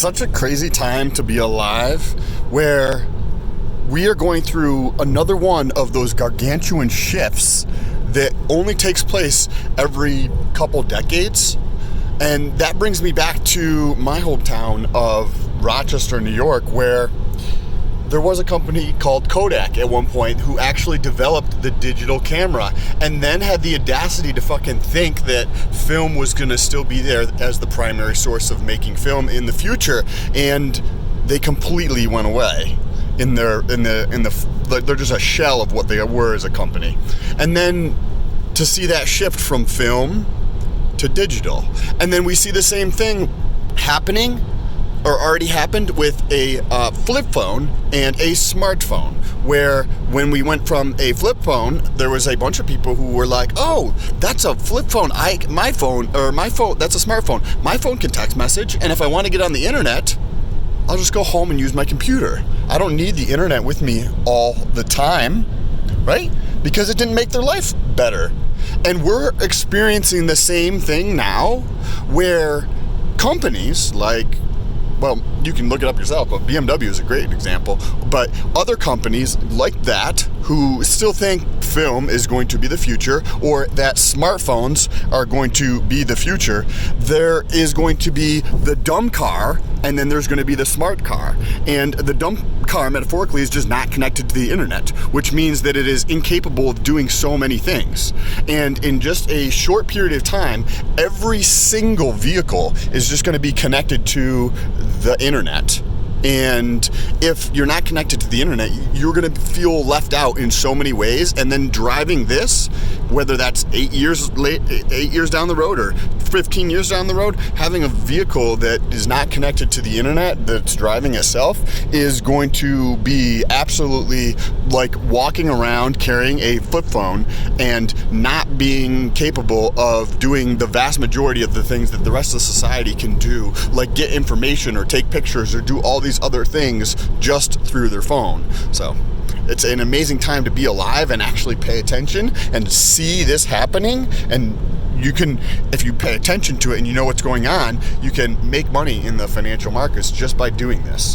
It's such a crazy time to be alive, where we are going through another one of those gargantuan shifts that only takes place every couple decades. And that brings me back to my hometown of Rochester, New York, where there was a company called Kodak at one point who actually developed the digital camera and then had the audacity to fucking think that film was going to still be there as the primary source of making film in the future, and they completely went away. They're just a shell of what they were as a company. And then to see that shift from film to digital, and then we see the same thing happening or already happened with a flip phone and a smartphone, where when we went from a flip phone, there was a bunch of people who were like, oh, that's a flip phone, that's a smartphone, my phone can text message, and if I want to get on the internet, I'll just go home and use my computer. I don't need the internet with me all the time, right? Because it didn't make their life better. And we're experiencing the same thing now, where companies like, well, you can look it up yourself, but BMW is a great example. But other companies like that who still think film is going to be the future, or that smartphones are going to be the future, there is going to be the dumb car, and then there's going to be the smart car. And the dumb car, metaphorically, is just not connected to the internet, which means that it is incapable of doing so many things. And in just a short period of time, every single vehicle is just going to be connected to the internet. And if you're not connected to the internet, you're going to feel left out in so many ways. And then driving this, whether that's 8 years down the road or 15 years down the road, having a vehicle that is not connected to the internet, that's driving itself, is going to be absolutely like walking around carrying a flip phone and not being capable of doing the vast majority of the things that the rest of society can do, like get information or take pictures or do all these other things just through their phone. So it's an amazing time to be alive and actually pay attention and see this happening. And you can, if you pay attention to it and you know what's going on, you can make money in the financial markets just by doing this.